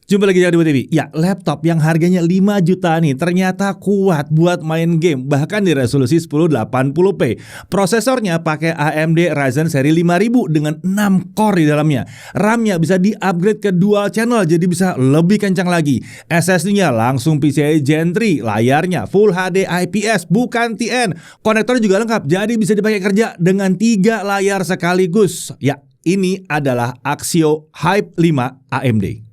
Jumpa lagi di Audio TV. Ya, laptop yang harganya 5 juta nih ternyata kuat buat main game bahkan di resolusi 1080p. Prosesornya pakai AMD Ryzen seri 5000 dengan 6 core di dalamnya. RAM-nya bisa di-upgrade ke dual channel jadi bisa lebih kencang lagi. SSD-nya langsung PCIe Gen 3, layarnya Full HD IPS bukan TN. Konektor juga lengkap jadi bisa dipakai kerja dengan 3 layar sekaligus. Ya, ini adalah Axio Hype 5 AMD.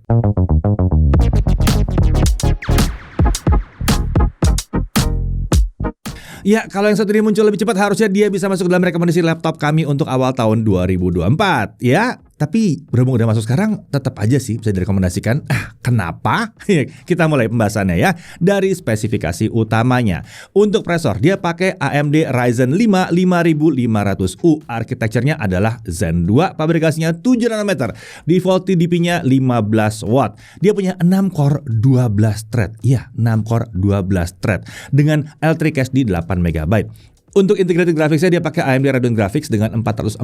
Ya, kalau yang satu ini muncul lebih cepat harusnya dia bisa masuk dalam rekomendasi laptop kami untuk awal tahun 2024. Ya, tapi berhubung udah masuk sekarang tetap aja sih bisa direkomendasikan. Kenapa? Kita mulai pembahasannya ya dari spesifikasi utamanya. Untuk prosesor dia pakai AMD Ryzen 5 5500U. Arsitekturnya adalah Zen 2, pabrikasinya 7 nanometer. Default TDP-nya 15 watt. Dia punya 6 core 12 thread. Iya, 6 core 12 thread dengan L3 cache di 8 MB. Untuk integrated graphics-nya dia pakai AMD Radeon Graphics dengan 448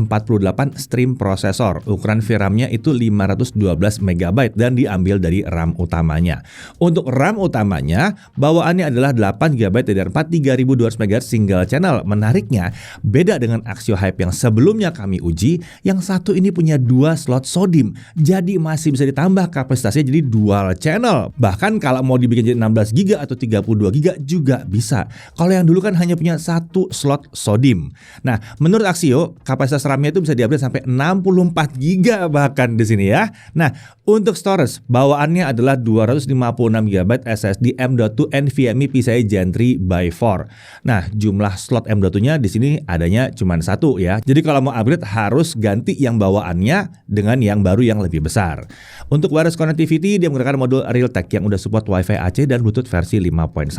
stream prosesor. Ukuran VRAM-nya itu 512 MB dan diambil dari RAM utamanya. Untuk RAM utamanya, bawaannya adalah 8 GB DDR4 3200 MHz single channel. Menariknya, beda dengan Axio Hype yang sebelumnya kami uji, yang satu ini punya 2 slot SODIMM. Jadi masih bisa ditambah kapasitasnya jadi dual channel. Bahkan kalau mau dibikin jadi 16 GB atau 32 GB juga bisa. Kalau yang dulu kan hanya punya satu slot SODIMM. Nah, menurut Axio, kapasitas RAM-nya itu bisa di-upgrade sampai 64 GB bahkan di sini ya. Nah, untuk storage, bawaannya adalah 256 GB SSD M.2 NVMe PCIe Gen 3 by 4. Nah, jumlah slot M.2-nya di sini adanya cuma satu ya. Jadi kalau mau upgrade harus ganti yang bawaannya dengan yang baru yang lebih besar. Untuk wireless connectivity, dia menggunakan modul Realtek yang udah support Wi-Fi AC dan Bluetooth versi 5.1.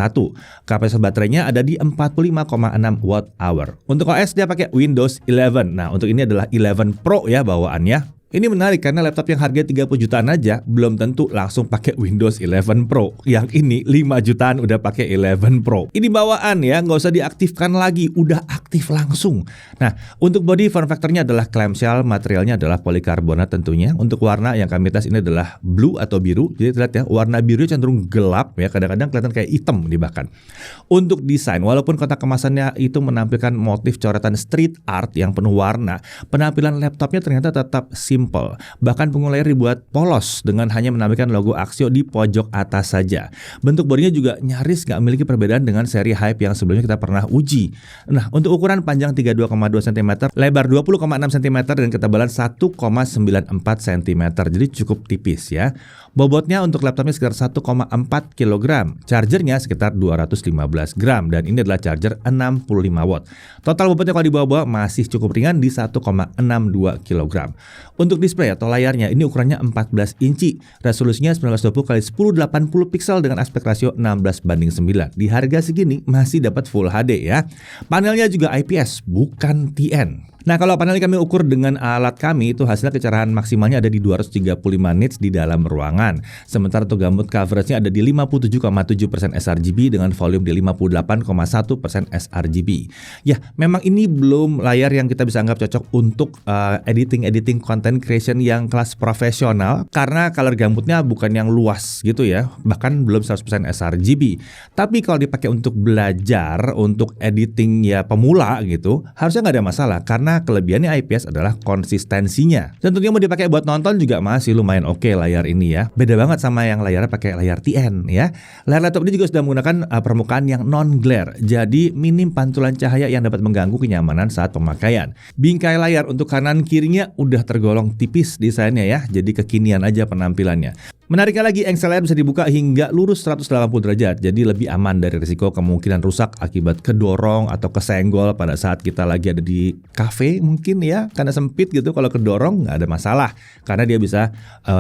Kapasitas baterainya ada di 45,6 watt-hour. Untuk OS dia pakai Windows 11. Nah, untuk ini adalah 11 Pro ya bawaannya. Ini menarik karena laptop yang harga 30 jutaan aja belum tentu langsung pakai Windows 11 Pro. Yang ini 5 jutaan udah pakai 11 Pro. Ini bawaan ya, nggak usah diaktifkan lagi, udah aktif langsung. Nah, untuk body form factor-nya adalah clamshell, materialnya adalah polikarbonat tentunya. Untuk warna yang kami tes ini adalah blue atau biru. Jadi lihat ya, warna biru cenderung gelap ya, kadang-kadang kelihatan kayak hitam nih bahkan. Untuk desain, walaupun kotak kemasannya itu menampilkan motif coretan street art yang penuh warna, penampilan laptopnya ternyata tetap simple. Bahkan punggung layar dibuat polos dengan hanya menampilkan logo Axio di pojok atas saja. Bentuk bodinya juga nyaris nggak memiliki perbedaan dengan seri Hype yang sebelumnya kita pernah uji. Nah, untuk ukuran panjang 32,2 cm, lebar 20,6 cm dan ketebalan 1,94 cm. Jadi cukup tipis ya. Bobotnya untuk laptopnya sekitar 1,4 kg. Chargernya sekitar 215 gram dan ini adalah charger 65 watt. Total bobotnya kalau dibawa-bawa masih cukup ringan di 1,62 kg. Untuk display atau layarnya ini ukurannya 14 inci, resolusinya 1920x1080 pixel dengan aspek rasio 16:9. Di harga segini masih dapat Full HD ya. Panelnya juga IPS bukan TN. Nah, kalau panel kami ukur dengan alat kami itu hasilnya kecerahan maksimalnya ada di 235 nits di dalam ruangan. Sementara untuk gamut coveragenya ada di 57,7% sRGB dengan volume di 58,1% sRGB. Ya, memang ini belum layar yang kita bisa anggap cocok untuk editing content creation yang kelas profesional karena color gambutnya bukan yang luas gitu ya, bahkan belum 100% sRGB. Tapi kalau dipakai untuk belajar, untuk editing ya pemula gitu, harusnya nggak ada masalah karena kelebihannya IPS adalah konsistensinya. Dan tentunya mau dipakai buat nonton juga masih lumayan oke layar ini ya. Beda banget sama yang layarnya pakai layar TN ya. Layar laptop ini juga sudah menggunakan permukaan yang non-glare. Jadi minim pantulan cahaya yang dapat mengganggu kenyamanan saat pemakaian. Bingkai layar untuk kanan kirinya udah tergolong tipis desainnya ya. Jadi kekinian aja penampilannya. Menariknya lagi, engsel layar bisa dibuka hingga lurus 180 derajat, jadi lebih aman dari risiko kemungkinan rusak akibat kedorong atau kesenggol pada saat kita lagi ada di kafe mungkin ya, karena sempit gitu. Kalau kedorong nggak ada masalah, karena dia bisa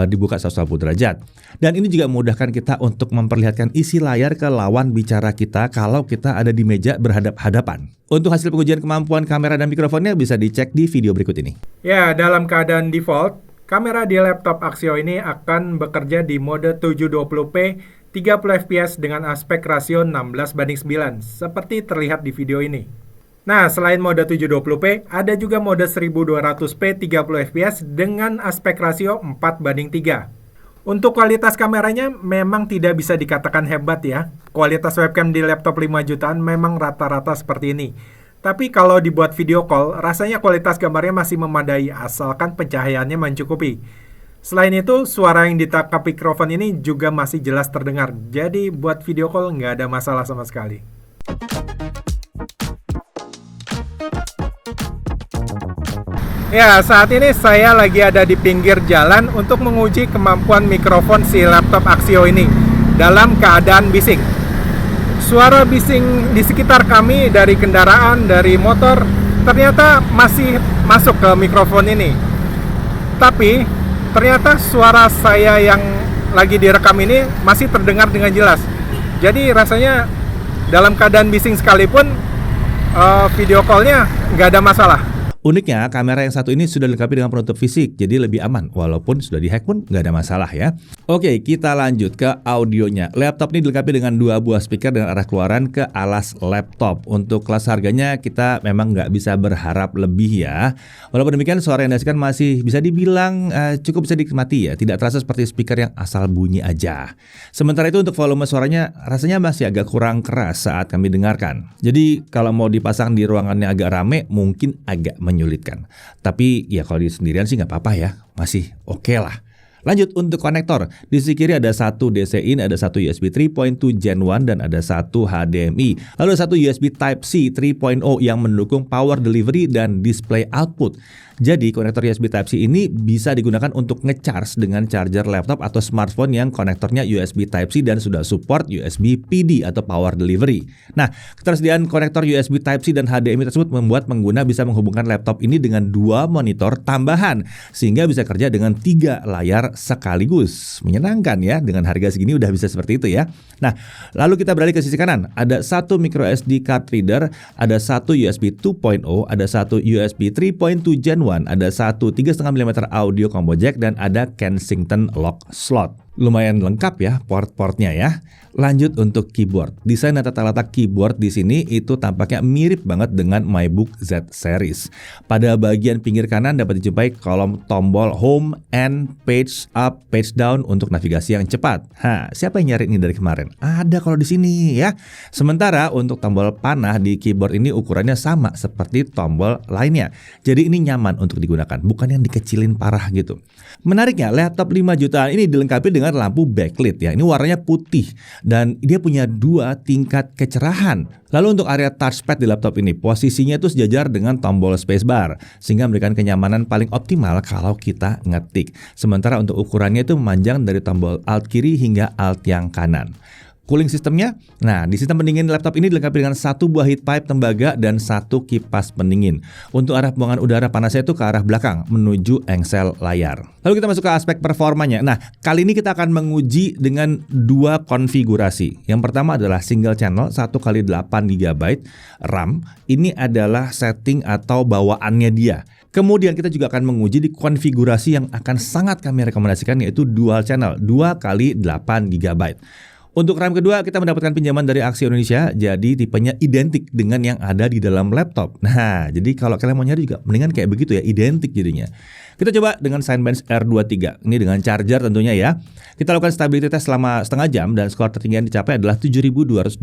dibuka 180 derajat. Dan ini juga memudahkan kita untuk memperlihatkan isi layar ke lawan bicara kita kalau kita ada di meja berhadap-hadapan. Untuk hasil pengujian kemampuan kamera dan mikrofonnya bisa dicek di video berikut ini. Ya, dalam keadaan default, kamera di laptop Axio ini akan bekerja di mode 720p 30 fps dengan aspek rasio 16:9 seperti terlihat di video ini. Nah, selain mode 720p, ada juga mode 1200p 30 fps dengan aspek rasio 4:3. Untuk kualitas kameranya memang tidak bisa dikatakan hebat ya. Kualitas webcam di laptop 5 jutaan memang rata-rata seperti ini. Tapi kalau dibuat video call, rasanya kualitas gambarnya masih memadai asalkan pencahayaannya mencukupi. Selain itu, suara yang ditangkap mikrofon ini juga masih jelas terdengar. Jadi buat video call nggak ada masalah sama sekali. Ya, saat ini saya lagi ada di pinggir jalan untuk menguji kemampuan mikrofon si laptop Axio ini dalam keadaan bising. Suara bising di sekitar kami dari kendaraan, dari motor, ternyata masih masuk ke mikrofon ini. Tapi, ternyata suara saya yang lagi direkam ini masih terdengar dengan jelas. Jadi rasanya dalam keadaan bising sekalipun, video call-nya nggak ada masalah. Uniknya, kamera yang satu ini sudah dilengkapi dengan penutup fisik, jadi lebih aman. Walaupun sudah dihack pun nggak ada masalah ya. Oke, kita lanjut ke audionya. Laptop ini dilengkapi dengan 2 buah speaker dengan arah keluaran ke alas laptop. Untuk kelas harganya kita memang nggak bisa berharap lebih ya. Walaupun demikian, suara yang dihasilkan masih bisa dibilang cukup bisa dinikmati ya. Tidak terasa seperti speaker yang asal bunyi aja. Sementara itu untuk volume suaranya rasanya masih agak kurang keras saat kami dengarkan. Jadi kalau mau dipasang di ruangannya agak rame, mungkin agak menyulitkan. Tapi ya kalau di sendirian sih nggak apa-apa ya, masih oke lah. Lanjut untuk konektor. Di sisi kiri ada satu DC in, ada satu USB 3.2 Gen 1 dan ada satu HDMI. Lalu ada satu USB Type-C 3.0 yang mendukung power delivery dan display output. Jadi konektor USB Type-C ini bisa digunakan untuk nge-charge dengan charger laptop atau smartphone yang konektornya USB Type-C dan sudah support USB PD atau power delivery. Nah, ketersediaan konektor USB Type-C dan HDMI tersebut membuat pengguna bisa menghubungkan laptop ini dengan 2 monitor tambahan sehingga bisa kerja dengan 3 layar sekaligus. Menyenangkan ya, dengan harga segini udah bisa seperti itu ya. Nah, lalu kita beralih ke sisi kanan. Ada satu micro SD card reader, ada satu USB 2.0, ada satu USB 3.2 Gen 1, ada satu 3,5 mm audio combo jack dan ada Kensington lock slot. Lumayan lengkap ya port-portnya ya. Lanjut untuk keyboard. Desain dan tata letak keyboard di sini itu tampaknya mirip banget dengan MacBook Z series. Pada bagian pinggir kanan dapat dijumpai kolom tombol home and page up, page down untuk navigasi yang cepat. Siapa yang nyari ini dari kemarin? Ada kalau di sini ya. Sementara untuk tombol panah di keyboard ini ukurannya sama seperti tombol lainnya. Jadi ini nyaman untuk digunakan, bukan yang dikecilin parah gitu. Menariknya, laptop 5 jutaan ini dilengkapi dengan lampu backlit ya. Ini warnanya putih dan dia punya 2 tingkat kecerahan. Lalu untuk area touchpad di laptop ini posisinya itu sejajar dengan tombol spacebar sehingga memberikan kenyamanan paling optimal kalau kita ngetik. Sementara untuk ukurannya itu memanjang dari tombol alt kiri hingga alt yang kanan. Cooling sistemnya, nah di sistem pendingin laptop ini dilengkapi dengan 1 buah heat pipe tembaga dan 1 kipas pendingin. Untuk arah buangan udara panasnya itu ke arah belakang menuju engsel layar. Lalu kita masuk ke aspek performanya. Nah kali ini kita akan menguji dengan 2 konfigurasi. Yang pertama adalah single channel 1x8 GB RAM. Ini adalah setting atau bawaannya dia. Kemudian kita juga akan menguji di konfigurasi yang akan sangat kami rekomendasikan yaitu dual channel 2x8 GB. Untuk RAM kedua kita mendapatkan pinjaman dari Axio Indonesia, jadi tipenya identik dengan yang ada di dalam laptop. Nah, jadi kalau kalian mau nyari juga mendingan kayak begitu ya, identik jadinya. Kita coba dengan Cinebench R23, ini dengan charger tentunya ya. Kita lakukan stability test selama setengah jam dan skor tertinggi yang dicapai adalah 7.229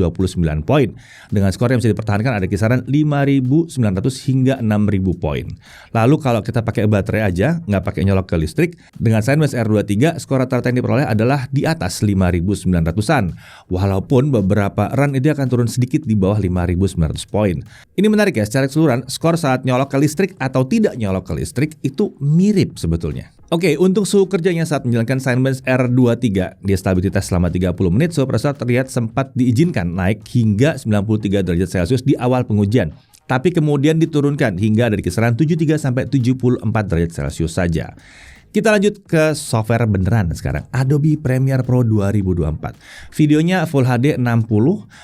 poin. Dengan skor yang bisa dipertahankan ada kisaran 5.900 hingga 6.000 poin. Lalu kalau kita pakai baterai aja, nggak pakai nyolok ke listrik, dengan Cinebench R23 skor rata-rata yang diperoleh adalah di atas 5.900-an. Walaupun beberapa run itu akan turun sedikit di bawah 5.900 poin. Ini menarik ya, secara keseluruhan skor saat nyolok ke listrik atau tidak nyolok ke listrik itu mirip sebetulnya. Oke, untuk suhu kerjanya saat menjalankan Cinebench R23, dia stability test selama 30 menit, suhu prosesor terlihat sempat diizinkan naik hingga 93 derajat Celcius di awal pengujian. Tapi kemudian diturunkan hingga dari kisaran 73 sampai 74 derajat Celcius saja. Kita lanjut ke software beneran sekarang, Adobe Premiere Pro 2024. Videonya Full HD 60,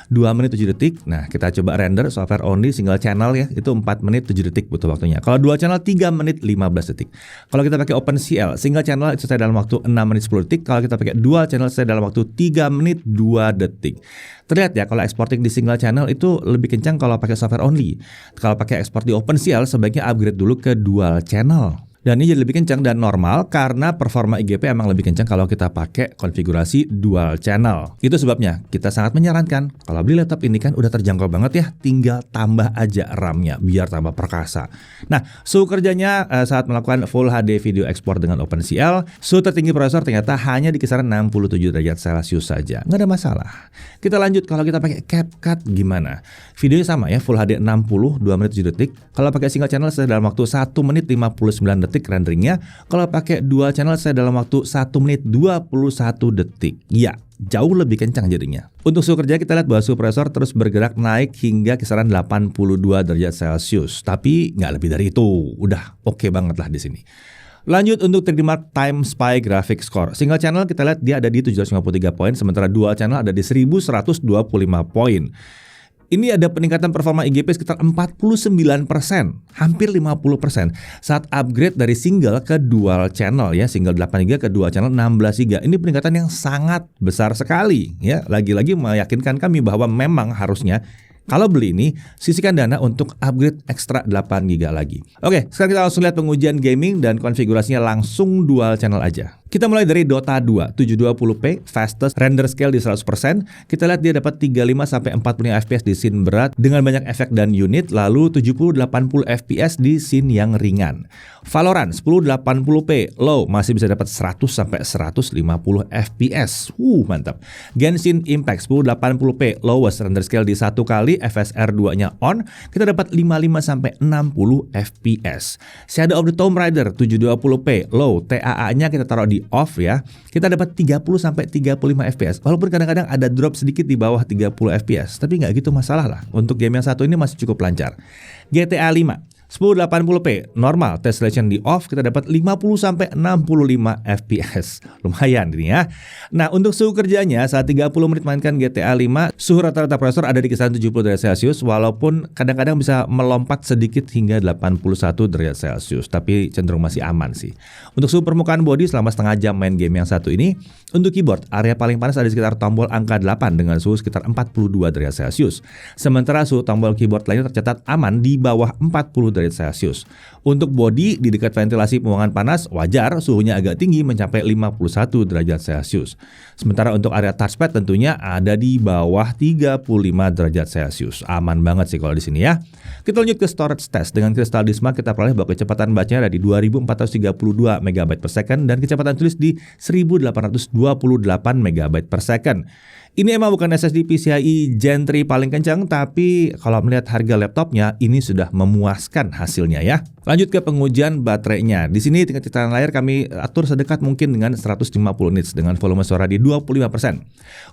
2 menit 7 detik. Nah, kita coba render software only single channel ya, itu 4 menit 7 detik butuh waktunya. Kalau dual channel 3 menit 15 detik. Kalau kita pakai OpenCL, single channel itu selesai dalam waktu 6 menit 10 detik. Kalau kita pakai dual channel selesai dalam waktu 3 menit 2 detik. Terlihat ya, kalau exporting di single channel itu lebih kencang kalau pakai software only. Kalau pakai ekspor di OpenCL, sebaiknya upgrade dulu ke dual channel. Dan ini jadi lebih kencang dan normal karena performa IGP emang lebih kencang kalau kita pakai konfigurasi dual channel. Itu sebabnya kita sangat menyarankan kalau beli laptop ini kan udah terjangkau banget ya, tinggal tambah aja RAM-nya biar tambah perkasa. Nah, suhu kerjanya saat melakukan Full HD video export dengan OpenCL, suhu tertinggi prosesor ternyata hanya di kisaran 67 derajat Celcius saja. Nggak ada masalah. Kita lanjut kalau kita pakai CapCut gimana? Videonya sama ya, Full HD 60, 2 menit 7 detik. Kalau pakai single channel saya dalam waktu 1 menit 59 detik renderingnya. Kalau pakai dual channel saya dalam waktu 1 menit 21 detik. Ya, jauh lebih kencang jadinya. Untuk suhu kerja kita lihat bahwa suhu prosesor terus bergerak naik hingga kisaran 82 derajat Celcius. Tapi nggak lebih dari itu. Udah oke banget lah di sini. Lanjut untuk 3D Mark Time Spy Graphic Score. Single channel kita lihat dia ada di 753 poin, sementara dual channel ada di 1125 poin. Ini ada peningkatan performa IGP sekitar 49%, hampir 50% saat upgrade dari single ke dual channel ya, single 8GB ke dual channel 16GB. Ini peningkatan yang sangat besar sekali ya. Lagi-lagi meyakinkan kami bahwa memang harusnya kalau beli ini, sisihkan dana untuk upgrade ekstra 8GB lagi. Oke, sekarang kita langsung lihat pengujian gaming dan konfigurasinya langsung dual channel aja. Kita mulai dari Dota 2, 720p, fastest render scale di 100%. Kita lihat dia dapat 35-45 FPS di scene berat dengan banyak efek dan unit, lalu 70-80 FPS di scene yang ringan. Valorant 1080p low masih bisa dapat 100-150 FPS. Mantap. Genshin Impact 1080p lowest render scale di 1 kali, FSR 2-nya on, kita dapat 55-60 FPS. Shadow of the Tomb Raider 720p low, TAA-nya kita taruh di off ya, kita dapat 30-35 FPS. Walaupun kadang-kadang ada drop sedikit di bawah 30 FPS, tapi nggak gitu masalah lah. Untuk game yang satu ini masih cukup lancar. GTA 5 1080p normal, tessellation di off, kita dapat 50-65 FPS. Lumayan ini ya. Nah, untuk suhu kerjanya saat 30 menit mainkan GTA 5, suhu rata-rata prosesor ada di kisaran 70 derajat Celcius, walaupun kadang-kadang bisa melompat sedikit hingga 81 derajat Celcius, tapi cenderung masih aman sih. Untuk suhu permukaan body selama setengah jam main game yang satu ini, untuk keyboard area paling panas ada di sekitar tombol angka 8 dengan suhu sekitar 42 derajat Celcius. Sementara suhu tombol keyboard lainnya tercatat aman di bawah 40 derajat Celcius. Untuk body di dekat ventilasi pembuangan panas wajar suhunya agak tinggi mencapai 51 derajat Celcius. Sementara untuk area touchpad tentunya ada di bawah 35 derajat Celcius. Aman banget sih kalau di sini ya. Kita lanjut ke storage test. Dengan kristal Disma kita peroleh bahwa kecepatan bacanya ada di 2432 MB per second dan kecepatan tulis di 1828 MB per second. Ini emang bukan SSD PCIe Gen 3 paling kencang, tapi kalau melihat harga laptopnya ini sudah memuaskan hasilnya ya. Lanjut ke pengujian baterainya. Di sini tingkat cetakan layar kami atur sedekat mungkin dengan 150 nits dengan volume suara di 25%.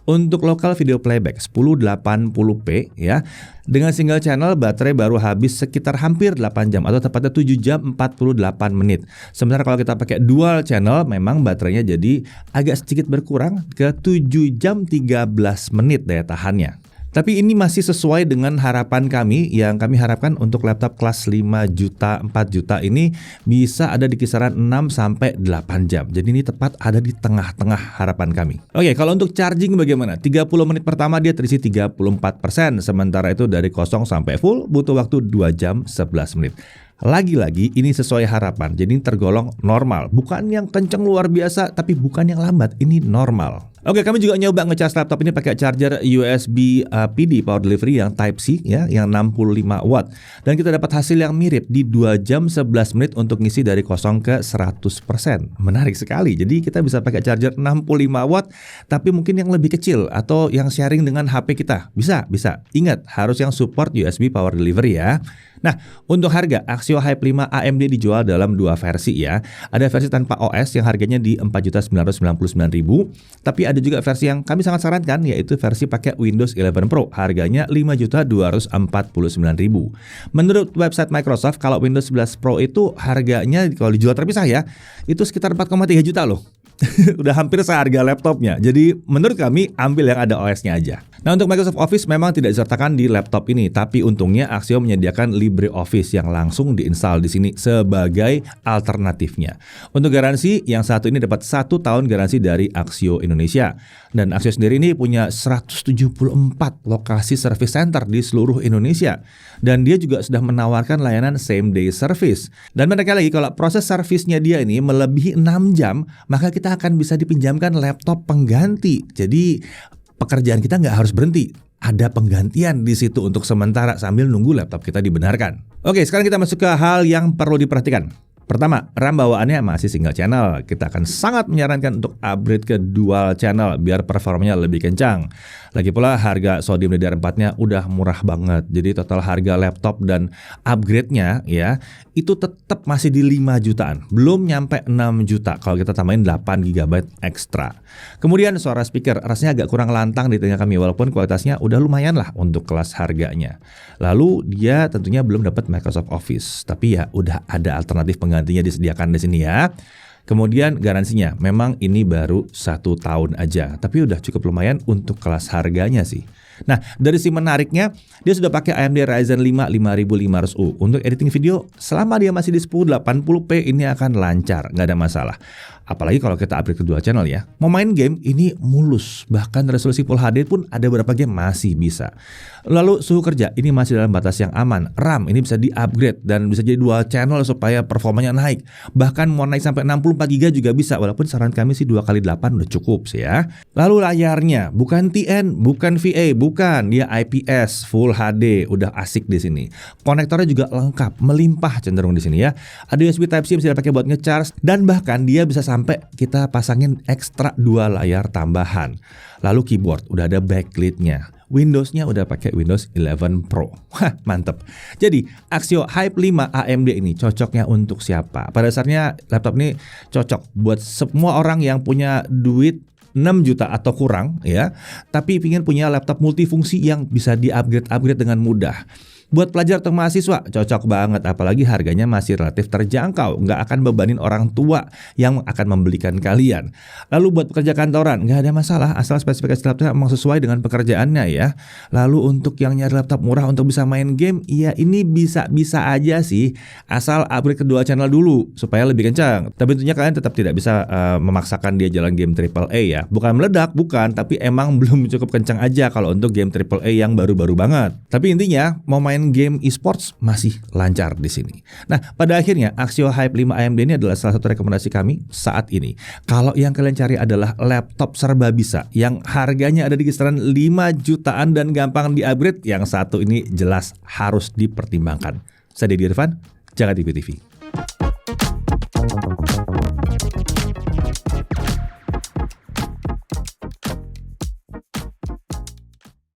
Untuk local video playback 1080p ya. Dengan single channel baterai baru habis sekitar hampir 8 jam atau tepatnya 7 jam 48 menit. Sementara kalau kita pakai dual channel memang baterainya jadi agak sedikit berkurang ke 7 jam 13 menit daya tahannya. Tapi ini masih sesuai dengan harapan kami yang kami harapkan untuk laptop kelas 5 juta, 4 juta ini bisa ada di kisaran 6-8 jam. Jadi ini tepat ada di tengah-tengah harapan kami. Oke, kalau untuk charging bagaimana? 30 menit pertama dia terisi 34%, sementara itu dari kosong sampai full butuh waktu 2 jam 11 menit. Lagi-lagi ini sesuai harapan, jadi ini tergolong normal. Bukan yang kenceng luar biasa, tapi bukan yang lambat, ini normal. Oke, kami juga nyoba ngecas laptop ini pakai charger USB PD Power Delivery yang Type C ya, yang 65 watt. Dan kita dapat hasil yang mirip di 2 jam 11 menit untuk ngisi dari kosong ke 100%. Menarik sekali, jadi kita bisa pakai charger 65 watt, tapi mungkin yang lebih kecil atau yang sharing dengan HP kita. Bisa. Ingat, harus yang support USB Power Delivery ya. Nah, untuk harga, Axio Hype 5 AMD dijual dalam 2 versi ya. Ada versi tanpa OS yang harganya di 4.999.000, tapi ada juga versi yang kami sangat sarankan yaitu versi pakai Windows 11 Pro, harganya 5.249.000. Menurut website Microsoft, kalau Windows 11 Pro itu harganya kalau dijual terpisah ya, itu sekitar 4,3 juta loh. Udah hampir seharga laptopnya. Jadi menurut kami ambil yang ada OS-nya aja. Nah, untuk Microsoft Office memang tidak disertakan di laptop ini, tapi untungnya Axio menyediakan LibreOffice yang langsung diinstal di sini sebagai alternatifnya. Untuk garansi, yang satu ini dapat 1 tahun garansi dari Axio Indonesia. Dan Axio sendiri ini punya 174 lokasi service center di seluruh Indonesia. Dan dia juga sudah menawarkan layanan same day service. Dan mereka lagi kalau proses servisnya dia ini melebihi 6 jam, maka kita akan bisa dipinjamkan laptop pengganti. Jadi pekerjaan kita nggak harus berhenti. Ada penggantian di situ untuk sementara sambil nunggu laptop kita dibenarkan. Oke, sekarang kita masuk ke hal yang perlu diperhatikan. Pertama, RAM bawaannya masih single channel. Kita akan sangat menyarankan untuk upgrade ke dual channel biar performanya lebih kencang. Lagi pula harga Sodium DDR4-nya udah murah banget. Jadi total harga laptop dan upgrade-nya ya, itu tetap masih di 5 jutaan. Belum nyampe 6 juta kalau kita tambahin 8 GB ekstra. Kemudian suara speaker rasanya agak kurang lantang di telinga kami walaupun kualitasnya udah lumayan lah untuk kelas harganya. Lalu dia tentunya belum dapat Microsoft Office, tapi ya udah ada alternatif penggantinya disediakan di sini ya. Kemudian garansinya memang ini baru 1 tahun aja, tapi udah cukup lumayan untuk kelas harganya sih. Nah, dari sisi menariknya, dia sudah pakai AMD Ryzen 5 5500U. Untuk editing video, selama dia masih di 1080p ini akan lancar, nggak ada masalah. Apalagi kalau kita upgrade ke dual channel ya. Mau main game ini mulus, bahkan resolusi Full HD pun ada beberapa game masih bisa. Lalu suhu kerja ini masih dalam batas yang aman. RAM ini bisa di-upgrade dan bisa jadi dual channel supaya performanya naik. Bahkan mau naik sampai 64GB juga bisa, walaupun saran kami sih 2x8 udah cukup sih ya. Lalu layarnya bukan TN, bukan VA, bukan, dia IPS Full HD, udah asik di sini. Konektornya juga lengkap, melimpah cenderung di sini ya. Ada USB Type-C bisa dipakai buat nge-charge dan bahkan dia bisa sampai kita pasangin ekstra 2 layar tambahan. Lalu keyboard udah ada backlit-nya. Windows-nya udah pakai Windows 11 Pro. Wah, mantep. Jadi, Axio Hype 5 AMD ini cocoknya untuk siapa? Pada dasarnya laptop ini cocok buat semua orang yang punya duit 6 juta atau kurang ya, tapi ingin punya laptop multifungsi yang bisa di-upgrade dengan mudah. Buat pelajar atau mahasiswa cocok banget, apalagi harganya masih relatif terjangkau, nggak akan bebanin orang tua yang akan membelikan kalian. Lalu buat pekerja kantoran nggak ada masalah asal spesifikasi laptopnya memang sesuai dengan pekerjaannya ya. Lalu untuk yang nyari laptop murah untuk bisa main game, ya ini bisa aja sih, asal upgrade ke dual channel dulu supaya lebih kencang. Tapi tentunya kalian tetap tidak bisa memaksakan dia jalan game AAA ya. Bukan meledak, bukan, tapi emang belum cukup kencang aja kalau untuk game AAA yang baru-baru banget. Tapi intinya mau main game esports masih lancar di sini. Nah, pada akhirnya Axio Hype 5 AMD ini adalah salah satu rekomendasi kami saat ini. Kalau yang kalian cari adalah laptop serba bisa yang harganya ada di kisaran 5 jutaan dan gampang di-upgrade, yang satu ini jelas harus dipertimbangkan. Saya Deddy Irfan, Jaga TV TV.